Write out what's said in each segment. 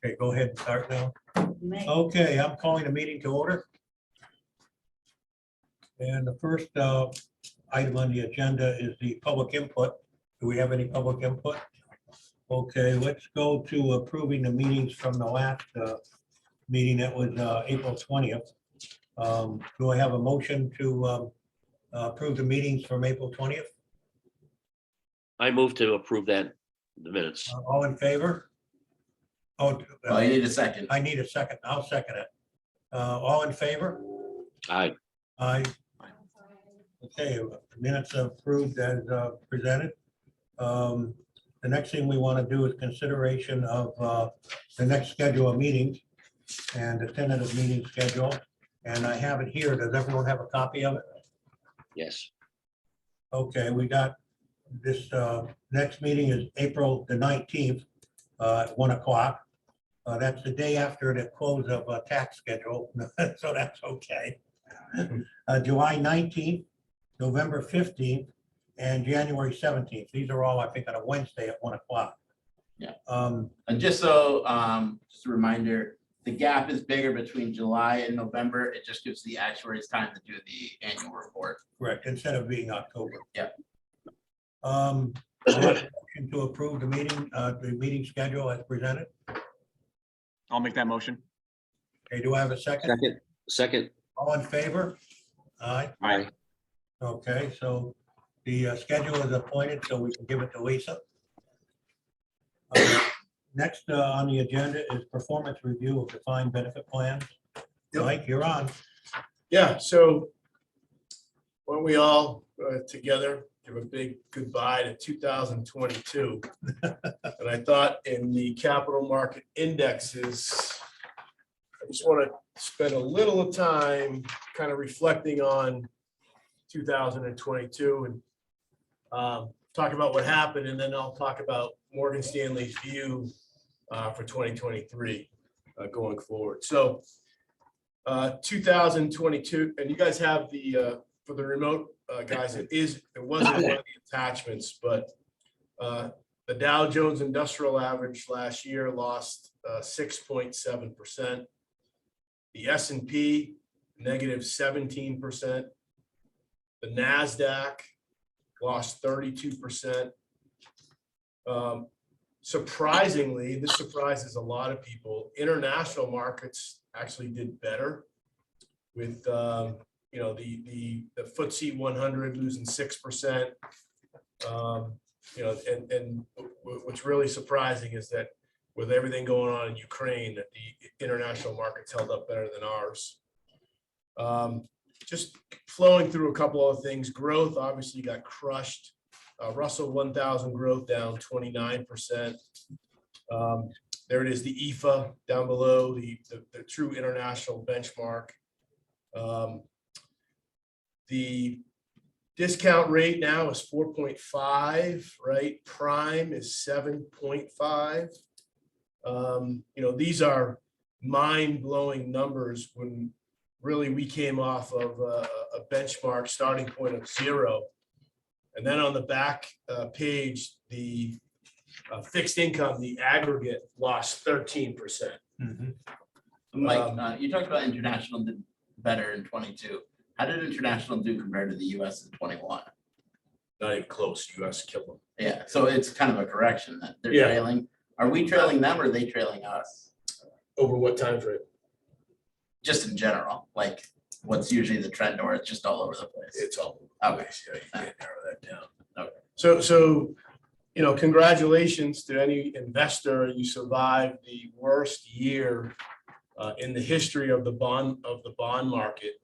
Okay, go ahead and start now. May. Okay, I'm calling the meeting to order. And the first item on the agenda is the public input. Do we have any public input? Okay, let's go to approving the meetings from the last meeting that was April 20th. Do I have a motion to approve the meetings from April 20th? I move to approve that, the minutes. All in favor? Oh, Well, you need a second. I need a second. I'll second it. All in favor? Aye. Aye. Okay, minutes approved as presented. The next thing we want to do is consideration of the next schedule of meetings and the tentative meeting schedule. And I have it here. Does everyone have a copy of it? Yes. Okay, we got this, next meeting is April the 19th at 1 o'clock. That's the day after the close of tax schedule, so that's okay. July 19th, November 15th, and January 17th. These are all, I think, on a Wednesday at 1 o'clock. Yeah. Um, And just so, just a reminder, the gap is bigger between July and November. It just gives the actuaries time to do the annual report. Correct, instead of being October. Yeah. I'll make a motion to approve the meeting schedule as presented. I'll make that motion. Okay, do I have a second? Second. All in favor? Aye. Aye. Okay, so the schedule is appointed, so we can give it to Lisa. Next on the agenda is performance review of defined benefit plans. Yep. Mike, you're on. Yeah, so why don't we all together give a big goodbye to 2022. And I thought in the capital market indexes, I just want to spend a little time kind of reflecting on 2022 and talk about what happened, and then I'll talk about Morgan Stanley's view for 2023 going forward. So 2022, and you guys have the for the remote guys, it wasn't one of the attachments, but the Dow Jones Industrial Average last year lost 6.7%. The S&P negative 17%. The NASDAQ lost 32%. Surprisingly, this surprises a lot of people. International markets actually did better, with you know, the FTSE 100 losing 6%. You know, and what's really surprising is that with everything going on in Ukraine, that the international markets held up better than ours. Just flowing through a couple of things. Growth obviously got crushed. Russell 1000 growth down 29%. There it is, the EFA down below, the true international benchmark. The discount rate now is 4.5, right? Prime is 7.5. You know, these are mind-blowing numbers when really we came off of a benchmark starting point of 0. And then on the back page, the fixed income, the aggregate lost 13%. Mike, you talked about international did better in 22. How did international do compared to the US in 21? Not even close. US killed them. Yeah, so it's kind of a correction that they're Yeah. trailing. Are we trailing them or are they trailing us? Over what time frame? Just in general, like what's usually the trend, or it's just all over the place? It's all. Okay. Yeah, you can't narrow that down. Okay. So, you know, congratulations to any investor. You survived the worst year in the history of the bond market.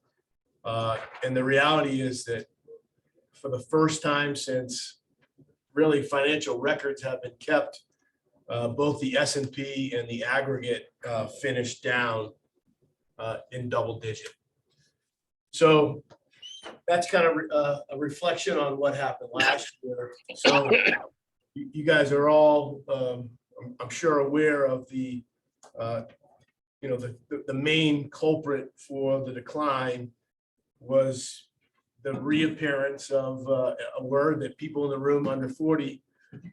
And the reality is that for the first time since really financial records have been kept, both the S&P and the aggregate finished down in double digit. So that's kind of a reflection on what happened last year. So you guys are all, I'm sure, aware of the, you know, the main culprit for the decline was the reappearance of a word that people in the room under 40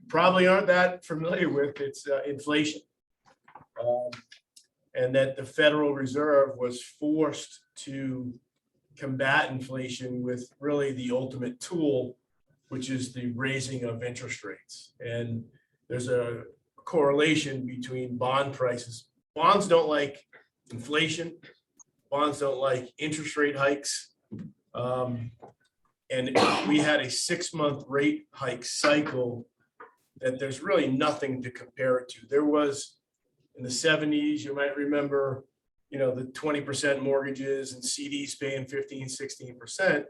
probably aren't that familiar with. It's inflation. And that the Federal Reserve was forced to combat inflation with really the ultimate tool, which is the raising of interest rates. And there's a correlation between bond prices. Bonds don't like inflation. Bonds don't like interest rate hikes. And we had a 6-month rate hike cycle that there's really nothing to compare it to. There was in the 70s, you might remember, the 20% mortgages and CDs paying 15, 16%.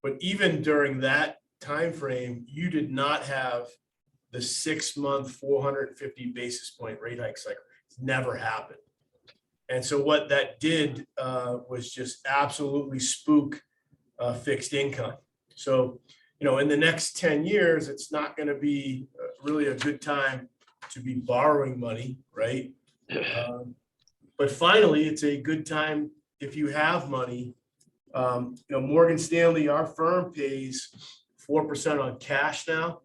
But even during that time frame, you did not have the 6-month 450 basis point rate hike cycle. It's never happened. And so what that did was just absolutely spook fixed income. So, in the next 10 years, it's not going to be really a good time to be borrowing money, right? But finally, it's a good time if you have money. Morgan Stanley, our firm, pays 4% on cash now.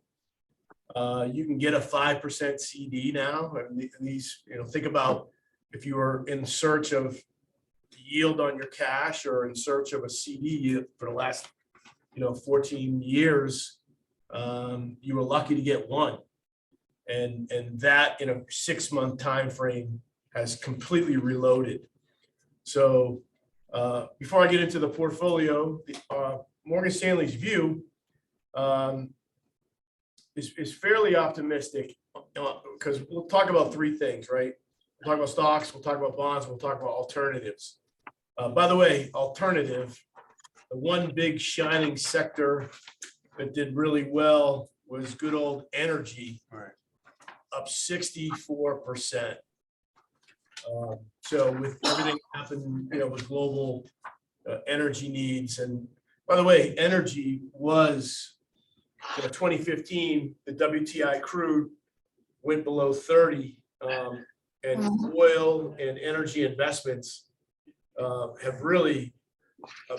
You can get a 5% CD now. And these, think about if you were in search of yield on your cash or in search of a CD yield for the last 14 years, you were lucky to get one. And that in a 6-month time frame has completely reloaded. So before I get into the portfolio, Morgan Stanley's view is fairly optimistic because we'll talk about 3 things, right? We'll talk about stocks, we'll talk about bonds, we'll talk about alternatives. By the way, alternative, the one big shining sector that did really well was good old energy, up 64%. So with everything happened, with global energy needs, and by the way, energy was 2015, the WTI crude went below 30, and oil and energy investments have really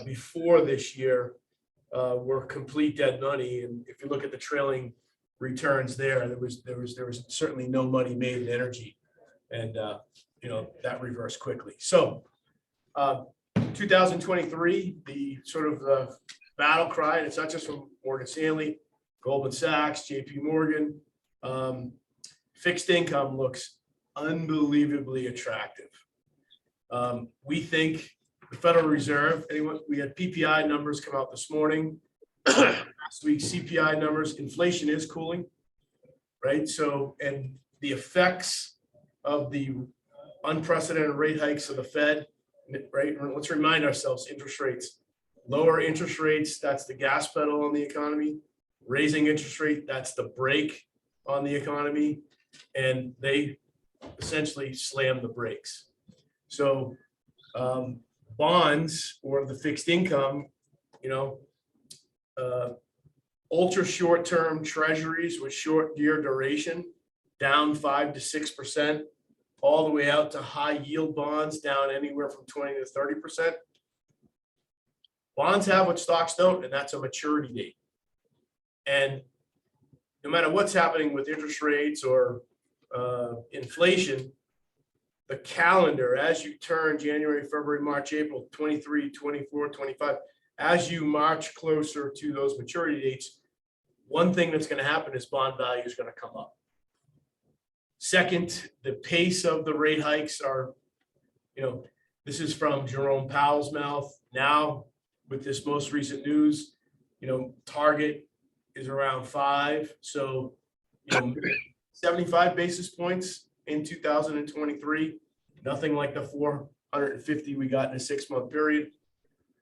before this year were complete dead money. And if you look at the trailing returns there was certainly no money made in energy, and that reversed quickly. So 2023, the sort of the battle cry, and it's not just from Morgan Stanley, Goldman Sachs, JP Morgan, fixed income looks unbelievably attractive. We think the Federal Reserve, we had PPI numbers come out this morning. Last week, CPI numbers, inflation is cooling, right? So, and the effects of the unprecedented rate hikes of the Fed, right? Let's remind ourselves, interest rates, lower interest rates, that's the gas pedal on the economy. Raising interest rate, that's the brake on the economy. And they essentially slam the brakes. So bonds or the fixed income, ultra short-term treasuries with short year duration, down 5 to 6%, all the way out to high yield bonds down anywhere from 20 to 30%. Bonds have what stocks don't, and that's a maturity date. And no matter what's happening with interest rates or inflation, the calendar, as you turn January, February, March, April, 23, 24, 25, as you march closer to those maturity dates, one thing that's going to happen is bond value is going to come up. Second, the pace of the rate hikes are, this is from Jerome Powell's mouth. Now, with this most recent news, target is around 5. So, 75 basis points in 2023, nothing like the 450 we got in a 6-month period.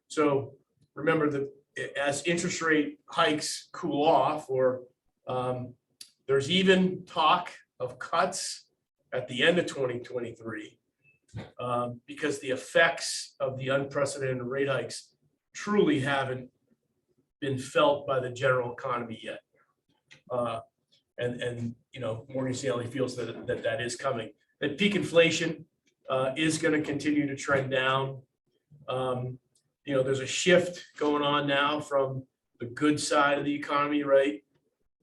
So remember that as interest rate hikes cool off, or there's even talk of cuts at the end of 2023, because the effects of the unprecedented rate hikes truly haven't been felt by the general economy yet. And Morgan Stanley feels that is coming. That peak inflation is going to continue to trend down. There's a shift going on now from the good side of the economy, right?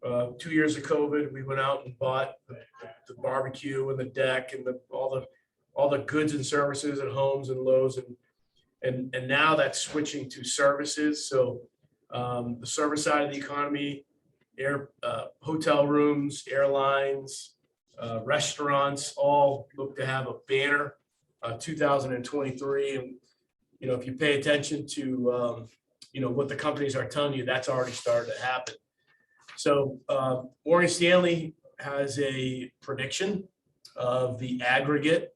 2 years of COVID, we went out and bought the the barbecue and the deck and all the goods and services at homes and Lowe's and now that's switching to services. So the service side of the economy, hotel rooms, airlines, restaurants, all look to have a banner 2023. And, if you pay attention to, what the companies are telling you, that's already started to happen. So Morgan Stanley has a prediction of the aggregate,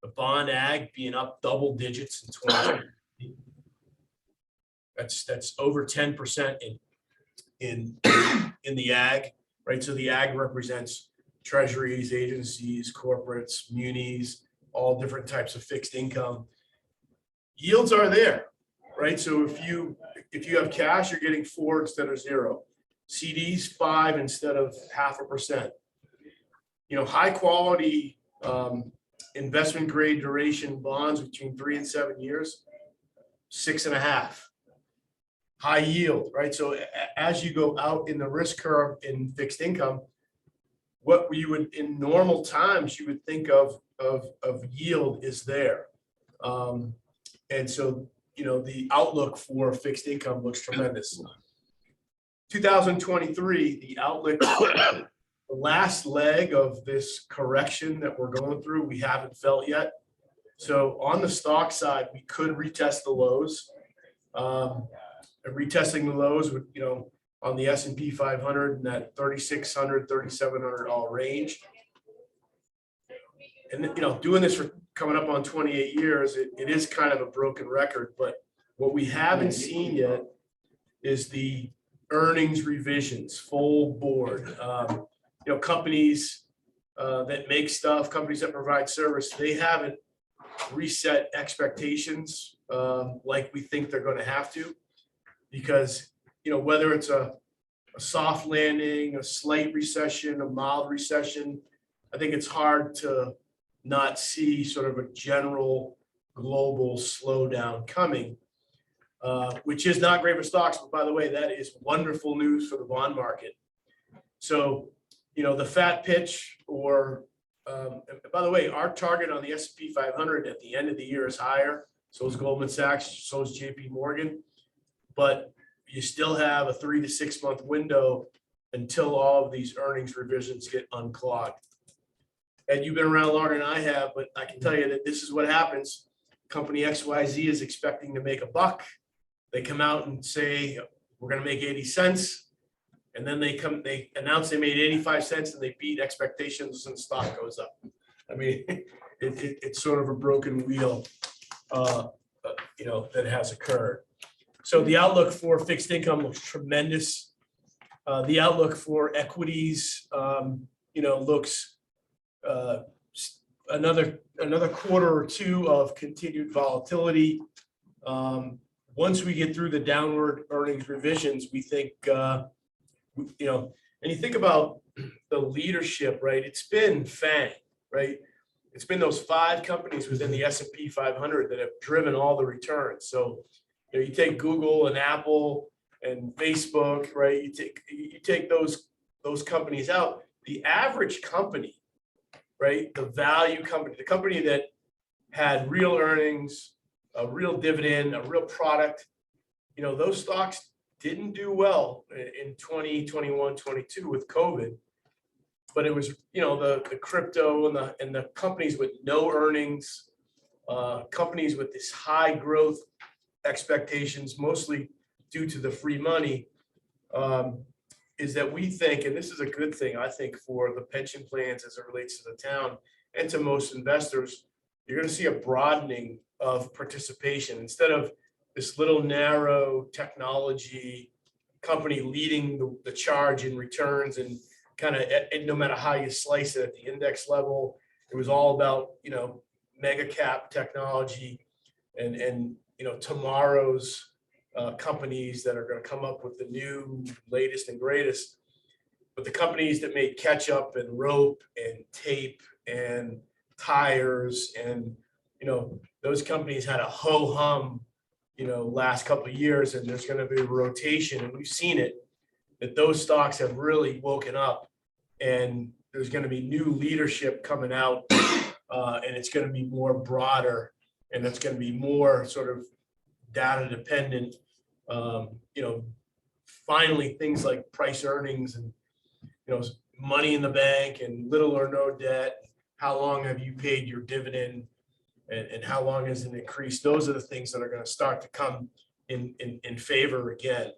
the bond ag being up double digits in 2020. That's over 10% in the ag, right? So the ag represents treasuries, agencies, corporates, munis, all different types of fixed income. Yields are there, right? So if you have cash, you're getting 4 instead of 0. CDs 5 instead of 0.5%. High quality investment grade duration bonds between 3 and 7 years, 6.5. High yield, right? So as you go out in the risk curve in fixed income, what we would in normal times you would think of yield is there. And so, the outlook for fixed income looks tremendous. 2023, the outlook, the last leg of this correction that we're going through, we haven't felt yet. So on the stock side, we could retest the lows. Retesting the lows would, on the S&P 500 in that 3,600, 3,700 all range. And, doing this for coming up on 28 years, it is kind of a broken record, but what we haven't seen yet is the earnings revisions, full board. Companies that make stuff, companies that provide service, they haven't reset expectations like we think they're going to have to, because, whether it's a soft landing, a slight recession, a mild recession, I think it's hard to not see sort of a general global slowdown coming, which is not great for stocks. But by the way, that is wonderful news for the bond market. So, the fat pitch or, by the way, our target on the S&P 500 at the end of the year is higher. So is Goldman Sachs, so is JP Morgan. But you still have a 3 to 6 month window until all of these earnings revisions get unclogged. And you've been around longer than I have, but I can tell you that this is what happens. Company XYZ is expecting to make $1. They come out and say, we're going to make 80 cents. And then they announce they made 85 cents and they beat expectations and the stock goes up. I mean, it's sort of a broken wheel, that has occurred. So the outlook for fixed income looks tremendous. The outlook for equities, looks another quarter or two of continued volatility. Once we get through the downward earnings revisions, we think, and you think about the leadership, right? It's been FANG, right? It's been those 5 companies within the S&P 500 that have driven all the returns. So, you take Google and Apple and Facebook, right? You take those companies out. The average company, right? The value company, the company that had real earnings, a real dividend, a real product, those stocks didn't do well in 2021, 22 with COVID. But it was, the crypto and the companies with no earnings, companies with this high growth expectations, mostly due to the free money, is that we think, and this is a good thing, I think, for the pension plans as it relates to the town and to most investors, you're going to see a broadening of participation. Instead of this little narrow technology company leading the charge in returns and kind of, no matter how you slice it at the index level, it was all about, mega cap technology and tomorrow's companies that are going to come up with the new latest and greatest. But the companies that made ketchup and rope and tape and tires and, those companies had a ho-hum, last couple of years, and there's going to be a rotation. And we've seen it, that those stocks have really woken up and there's going to be new leadership coming out, and it's going to be more broader, and it's going to be more sort of data dependent. Finally, things like price earnings and, money in the bank and little or no debt. How long have you paid your dividend, and how long has it increased? Those are the things that are going to start to come in favor again.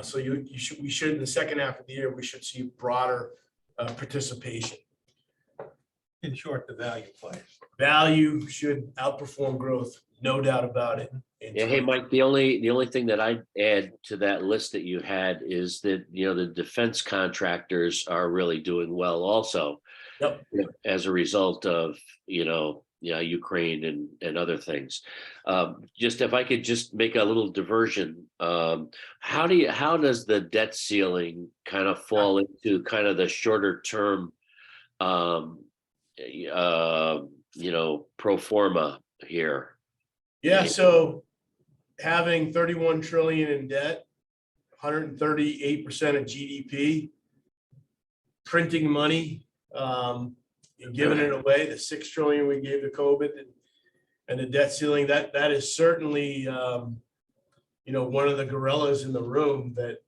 So we should, in the second half of the year, we should see broader participation. In short, the value plays. Value should outperform growth, no doubt about it. Yeah, hey, Mike, the only thing that I'd add to that list that you had is that, the defense contractors are really doing well also. Yep. As a result of, Ukraine and other things. Just if I could just make a little diversion, how does the debt ceiling kind of fall into kind of the shorter term, pro forma here? Yeah, so having 31 trillion in debt, 138% of GDP, printing money, and giving it away, the 6 trillion we gave to COVID and the debt ceiling, that is certainly, one of the gorillas in the room that,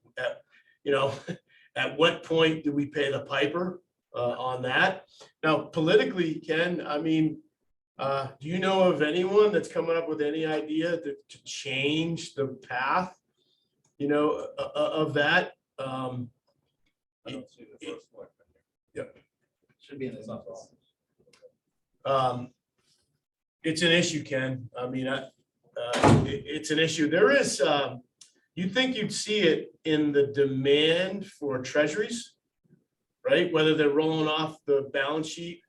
at what point do we pay the piper on that? Now, politically, Ken, do you know of anyone that's coming up with any idea to change the path, of that? I don't see the first one. Yep. Should be in this office. It's an issue, Ken. It's an issue. There is, you'd think you'd see it in the demand for treasuries, right? Whether they're rolling off the balance sheet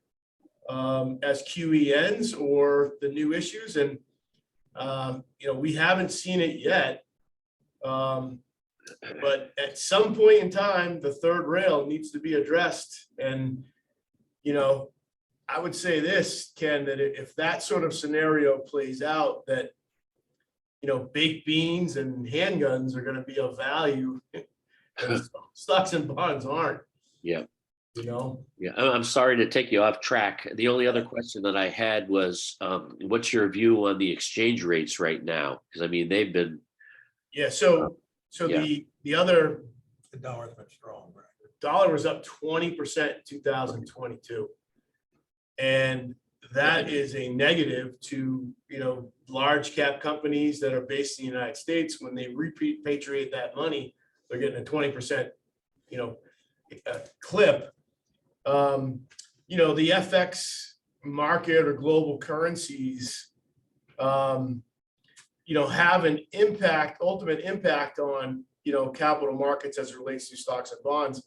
as QENs or the new issues. And, we haven't seen it yet. But at some point in time, the third rail needs to be addressed. And, I would say this, Ken, that if that sort of scenario plays out, that, baked beans and handguns are going to be of value, and stocks and bonds aren't. Yeah. Yeah, I'm sorry to take you off track. The only other question that I had was, what's your view on the exchange rates right now? Because they've been. Yeah. So Yeah. the other The dollar's been strong, right? dollar was up 20% in 2022. And that is a negative to, large cap companies that are based in the United States. When they repatriate that money, they're getting a 20%, clip. The FX market or global currencies, have an ultimate impact on, capital markets as it relates to stocks and bonds.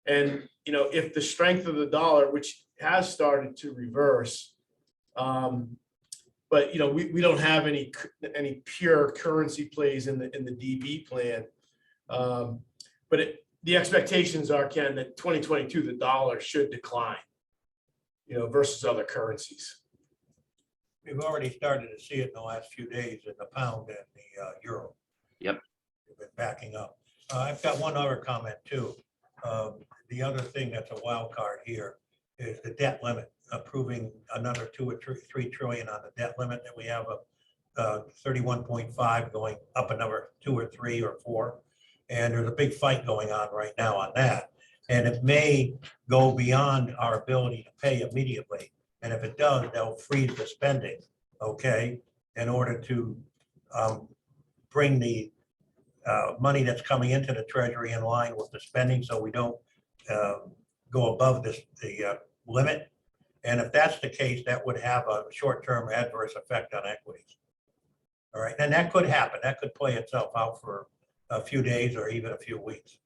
And, if the strength of the dollar, which has started to reverse, but, we don't have any pure currency plays in the DB plan. But the expectations are, Ken, that 2022, the dollar should decline, versus other currencies. We've already started to see it in the last few days in the pound and the euro. Yep. They've been backing up. I've got one other comment too. The other thing that's a wild card here is the debt limit, approving another 2 or 3 trillion on the debt limit that we have of 31.5 going up another 2 or 3 or 4. And there's a big fight going on right now on that. And it may go beyond our ability to pay immediately. And if it does, they'll freeze the spending, okay, in order to bring the money that's coming into the treasury in line with the spending, so we don't go above the limit. And if that's the case, that would have a short-term adverse effect on equities. All right, and that could happen. That could play itself out for a few days or even a few weeks.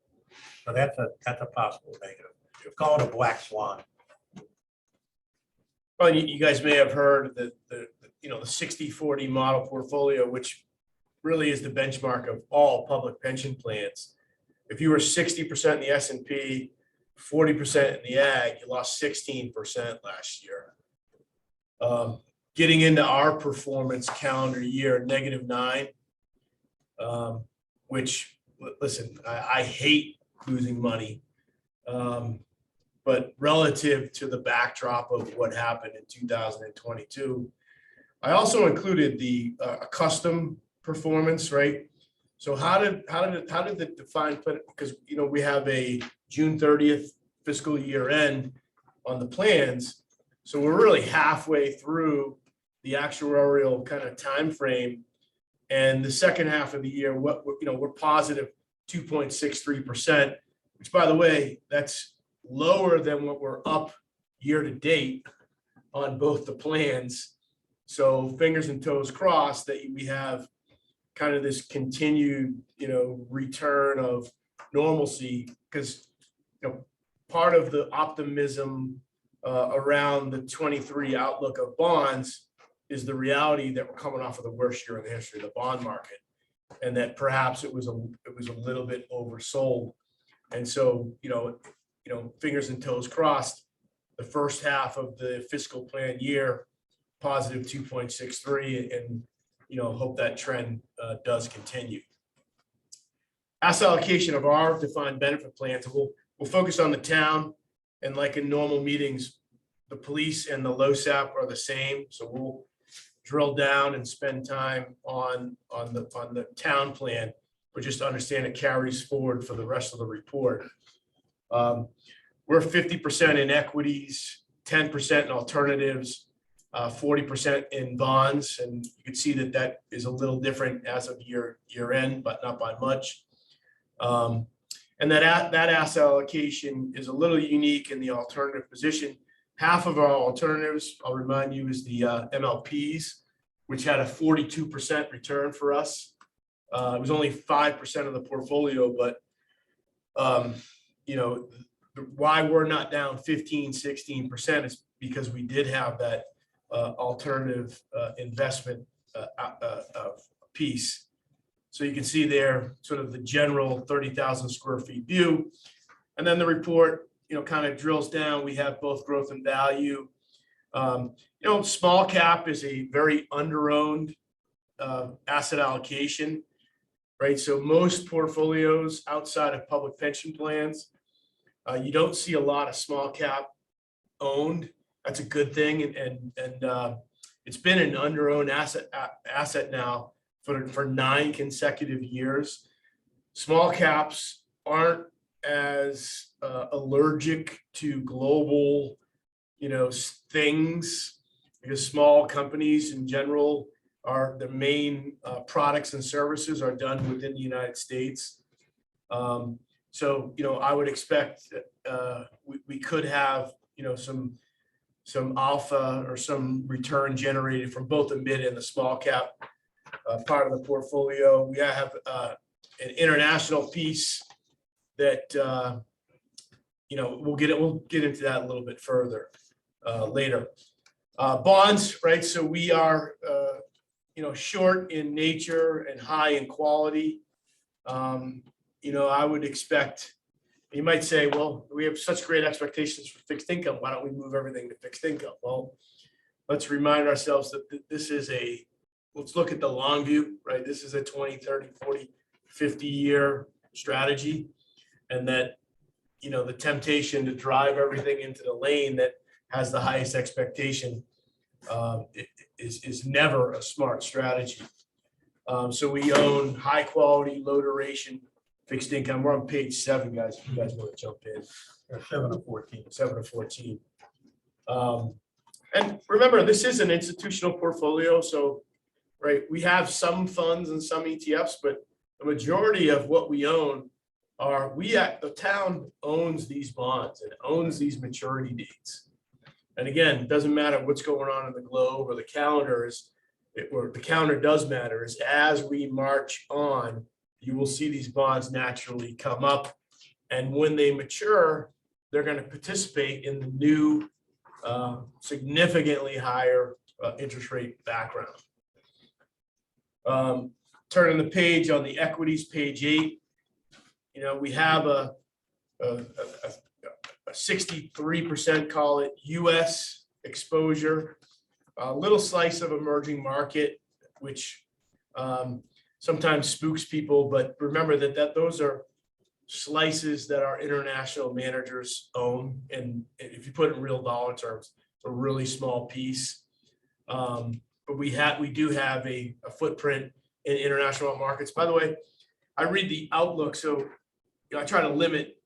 So that's a possible negative. Call it a black swan. Well, you guys may have heard that the 60-40 model portfolio, which really is the benchmark of all public pension plans. If you were 60% in the S&P, 40% in the ag, you lost 16% last year. Getting into our performance calendar year, -9, which, listen, I hate losing money. But but relative to the backdrop of what happened in 2022. I also included the custom performance, right? So how did the defined, because, you know, we have a June 30th fiscal year end on the plans. So we're really halfway through the actuarial kind of time frame. And the second half of the year, we're positive 2.63%, which, by the way, that's lower than what we're up year to date on both the plans. So fingers and toes crossed that we have kind of this continued, return of normalcy, because, part of the optimism around the 23 outlook of bonds is the reality that we're coming off of the worst year in the history of the bond market, and that perhaps it was a little bit oversold. And so, fingers and toes crossed, the first half of the fiscal plan year, positive 2.63, and, hope that trend does continue. Asset allocation of our defined benefit plans, we'll focus on the town, and like in normal meetings, the police and the LoSAP are the same. So we'll drill down and spend time on the town plan, but just to understand it carries forward for the rest of the report. We're 50% in equities, 10% in alternatives, 40% in bonds, and you can see that is a little different as of year end, but not by much. And that asset allocation is a little unique in the alternative position. Half of our alternatives, I'll remind you, is the MLPs, which had a 42% return for us. It was only 5% of the portfolio, but why we're not down 15-16% is because we did have that alternative investment piece. So you can see there sort of the general 30,000 square feet view. And then the report, kind of drills down. We have both growth and value. Small cap is a very underowned asset allocation, right? So most portfolios outside of public pension plans, you don't see a lot of small cap owned. That's a good thing. And it's been an underowned asset now for 9 consecutive years. Small caps aren't as allergic to global, things, because small companies in general the main products and services are done within the United States. So, I would expect that we could have, some alpha or some return generated from both the mid and the small cap part of the portfolio. We have an international piece that, we'll get into that a little bit further later. Bonds, right? So we are, short in nature and high in quality. I would expect, you might say, well, we have such great expectations for fixed income. Why don't we move everything to fixed income? Well, let's remind ourselves that this is let's look at the long view, right? This is a 20, 30, 40, 50-year strategy. And that, the temptation to drive everything into the lane that has the highest expectation is never a smart strategy. So we own high quality, low duration fixed income. We're on page 7, guys, if you guys want to jump in. 7 of 14. 7 of 14. And remember, this is an institutional portfolio. So, right, we have some funds and some ETFs, but the majority of what we own the town owns these bonds and owns these maturity dates. And again, it doesn't matter what's going on in the globe or the calendar the calendar does matter, is as we march on, you will see these bonds naturally come up. And when they mature, they're going to participate in the new significantly higher interest rate background. Turning the page on the equities, page 8, we have a 63%, call it, US exposure, a little slice of emerging market, which sometimes spooks people, but remember that those are slices that our international managers own. And if you put it in real dollar terms, it's a really small piece. But we do have a footprint in international markets. By the way, I read the outlook, so I try to limit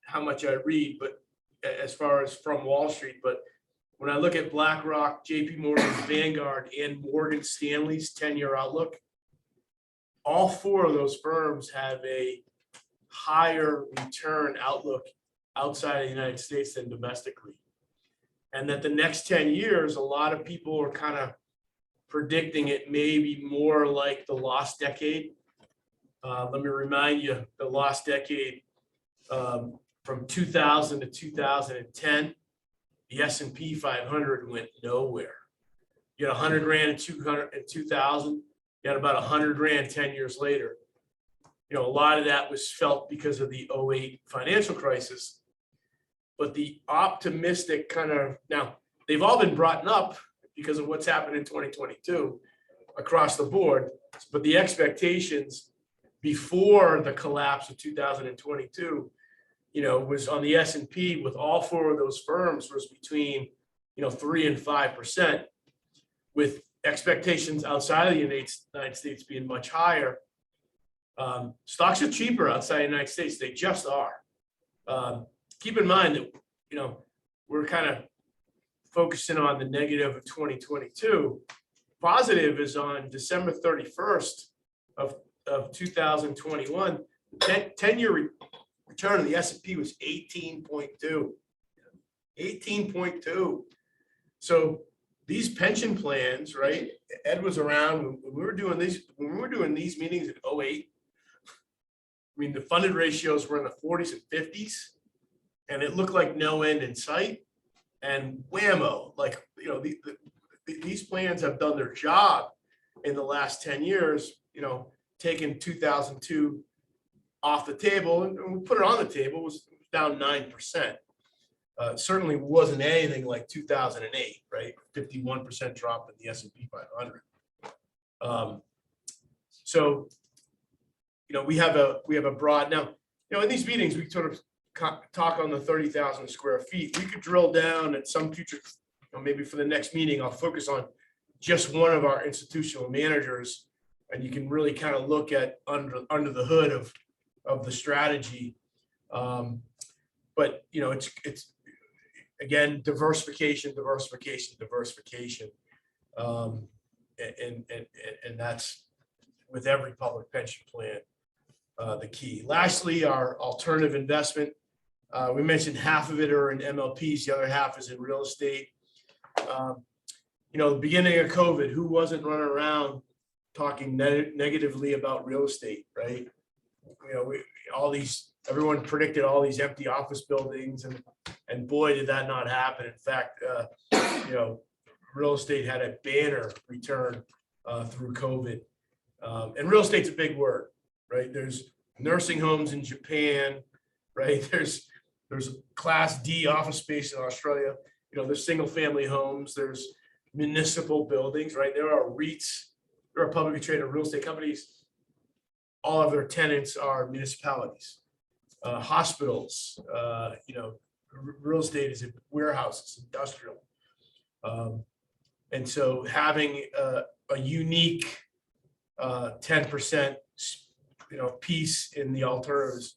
how much I read, but as far as from Wall Street. But when I look at BlackRock, JP Morgan, Vanguard, and Morgan Stanley's 10-year outlook, all four of those firms have a higher return outlook outside of the United States than domestically. And that the next 10 years, a lot of people are kind of predicting it may be more like the lost decade. Let me remind you, the lost decade from 2000 to 2010, the S&P 500 went nowhere. You had 100 grand in 2000, you had about 100 grand 10 years later. A lot of that was felt because of the 08 financial crisis. But the optimistic now they've all been brought up because of what's happened in 2022 across the board. But the expectations before the collapse of 2022, was on the S&P with all four of those firms was between, 3 and 5%, with expectations outside of the United States being much higher. Stocks are cheaper outside the United States. They just are. Keep in mind that, we're kind of focusing on the negative of 2022. Positive is on December 31st of 2021, 10-year return on the S&P was 18.2. 18.2. So these pension plans, right? Ed was around when we were doing these meetings in 08. I mean, the funded ratios were in the 40s and 50s, and it looked like no end in sight. And whammo, like, these plans have done their job in the last 10 years, taking 2002 off the table, and we put it on the table, was down 9%. Certainly wasn't anything like 2008, right? 51% drop in the S&P 500. So, we have a broad now. In these meetings, we sort of talk on the 30,000 square feet. We could drill down at some future, maybe for the next meeting, I'll focus on just one of our institutional managers, and you can really kind of look at under the hood of the strategy. But it's again, diversification. And that's with every public pension plan, the key. Lastly, our alternative investment. We mentioned half of it are in MLPs, the other half is in real estate. The beginning of COVID, who wasn't running around talking negatively about real estate, right? Everyone predicted all these empty office buildings, and boy, did that not happen. In fact, real estate had a banner return through COVID. And real estate's a big word, right? There's nursing homes in Japan, right? There's Class D office space in Australia. There's single family homes. There's municipal buildings, right? There are REITs. There are publicly traded real estate companies. All of their tenants are municipalities, hospitals. Real estate is in warehouses, industrial. And so having a unique 10% piece in the alternatives,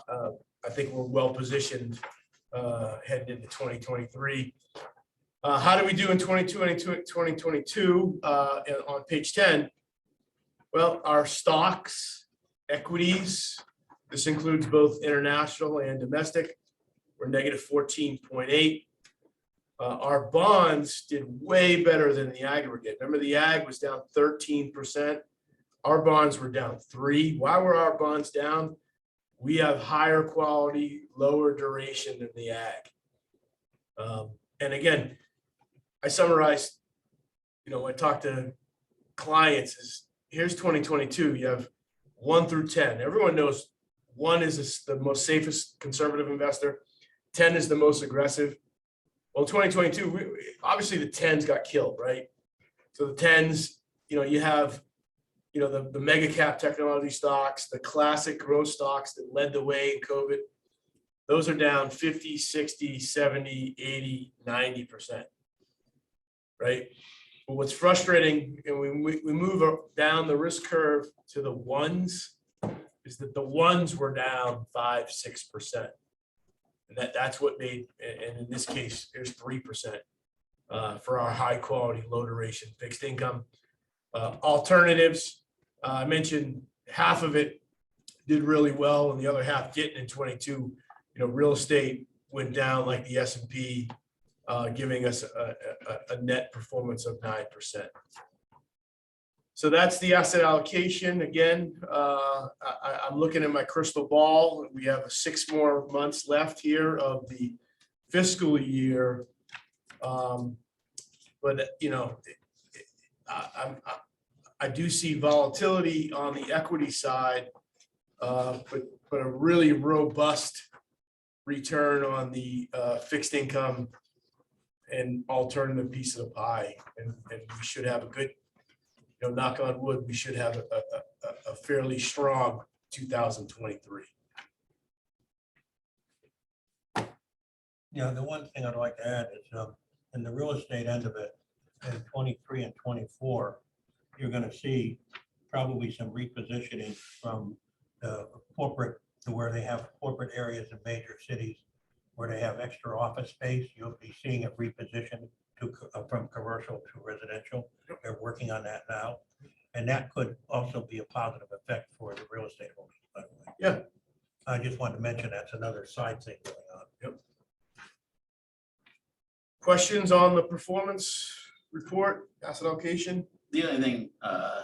I think we're well positioned heading into 2023. How do we do in 2022 on page 10? Well, our stocks, equities, this includes both international and domestic, we're negative 14.8. Our bonds did way better than the aggregate. Remember, the ag was down 13%. Our bonds were down 3%. Why were our bonds down? We have higher quality, lower duration than the ag. And again, I summarized, I talk to clients is here's 2022. You have 1 through 10. Everyone knows 1 is the most safest conservative investor. 10 is the most aggressive. Well, 2022, obviously the 10s got killed, right? So the 10s, you have you know, the mega cap technology stocks, the classic growth stocks that led the way in COVID, those are down 50, 60, 70, 80, 90%. Right? But what's frustrating, and we move down the risk curve to the ones, is that the ones were down 5-6%. And that's what made, and in this case, there's 3% for our high quality, low duration fixed income. Alternatives, I mentioned half of it did really well and the other half didn't in 22. You know, real estate went down like the S&P, giving us a net performance of 9%. So that's the asset allocation. Again, I'm looking at my crystal ball. We have 6 more months left here of the fiscal year. But you know, I do see volatility on the equity side, but a really robust return on the fixed income and alternative piece of the pie. And we should have a good, you know, knock on wood, we should have a fairly strong 2023. Yeah, the one thing I'd like to add is in the real estate end of it, in 23 and 24, you're going to see probably some repositioning from the corporate to where they have corporate areas in major cities where they have extra office space. You'll be seeing it repositioned to from commercial to residential. They're working on that now. And that could also be a positive effect for the real estate holders, by the way. Yeah. I just wanted to mention that's another side thing going on. Yep. Questions on the performance report, asset allocation? The only thing, I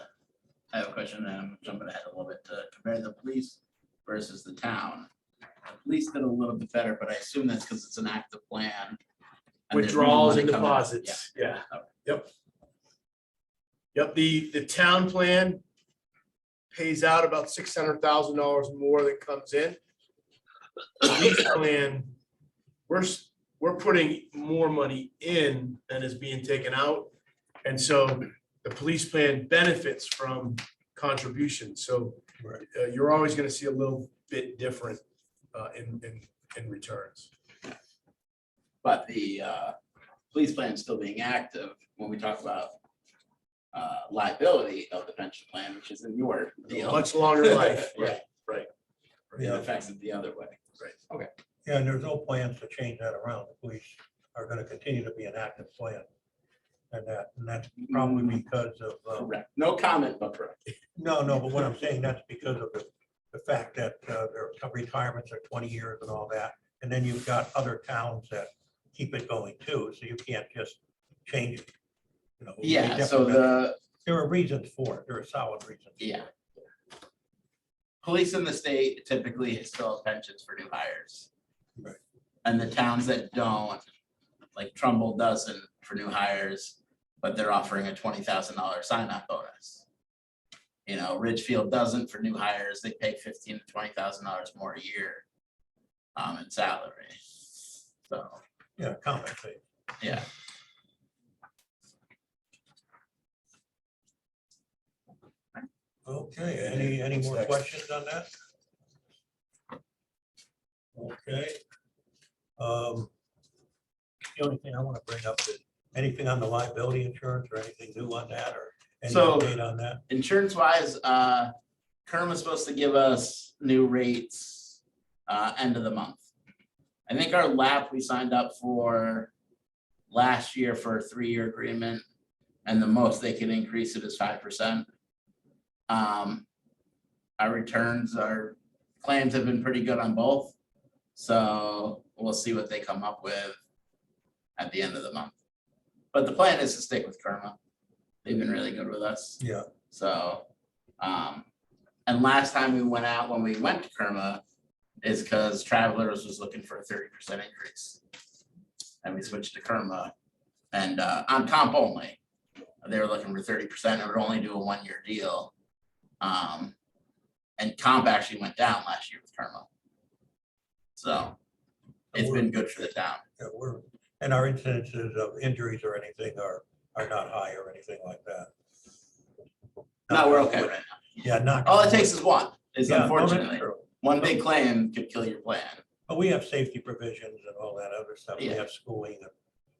have a question, and I'm jumping ahead a little bit to compare the police versus the town. The police did a little bit better, but I assume that's because it's an active plan. and there's more Withdrawals money and coming in. deposits, yeah. Okay. Yep. Yep, the town plan pays out about $600,000 more than comes in. The police plan, we're putting more money in than is being taken out. And so the police plan benefits from contributions. So you're always going to see a little bit different in returns. But the police plan still being active when we talk about liability of the pension plan, which is in your deal. Much longer life, right, right. It affects it the other way. Yeah, and there's no plans to change that around. The police are going to continue to be an active plan. And that's probably because of, Correct. No comment, but correct. no, but what I'm saying, that's because of the fact that their retirements are 20 years and all that. And then you've got other towns that keep it going too, so you can't just change it. You know, Yeah, they so definitely- there are reasons for it. There are solid reasons. yeah. Police in the state typically still have pensions for new hires. Right. And the towns that don't, like Trumbull doesn't for new hires, but they're offering a $20,000 sign-up bonus. You know, Ridgefield doesn't for new hires. They pay $15,000 to $20,000 more a year in salary. So, Yeah, compensate. yeah. Okay, any more Next. questions on that? Okay. The only thing I want to bring up is anything on the liability insurance or anything new on that or any So- update on that? Insurance wise, Kerm is supposed to give us new rates end of the month. I think our LAP we signed up for last year for a 3-year agreement, and the most they can increase it is 5%. Our returns, our claims have been pretty good on both, so we'll see what they come up with at the end of the month. But the plan is to stick with Kerma. They've been really good with us. Yeah, So, and last time we went out, when we went to Kerma, is because Travelers was looking for a 30% increase. And we switched to Kerma, and on comp only, they were looking for 30%, it would only do a 1-year deal. And comp actually went down last year with Kerma. So, it's been good for the town. yeah, and our incidences of injuries or anything are not high or anything like that. No, we're okay right now. Yeah, knock. All on it takes wood. is one, is Yeah, no, that's unfortunately, true. one big claim could kill your plan. But we have safety provisions and all that other stuff. We Yeah. have schooling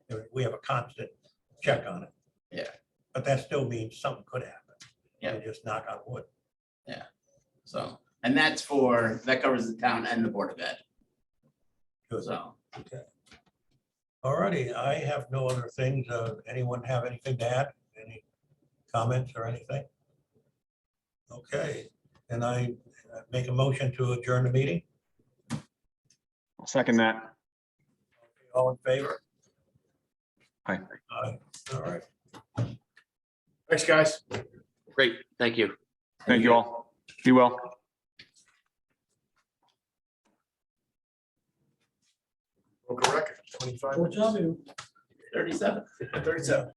and we have a constant check on it. Yeah. But that still means something could happen. Yeah. You just knock on wood. So, and that's for, that covers the town and the Board of Ed. Good. So, All righty, I have no other things. Anyone have anything to add? Any comments or anything? Okay, and I make a motion to adjourn the meeting. I'll second that. All in favor? Aye. Aye. All right. Thanks, guys. Great, thank you. Thank you all. Be well. Broke a record, 25 minutes. 37. 37.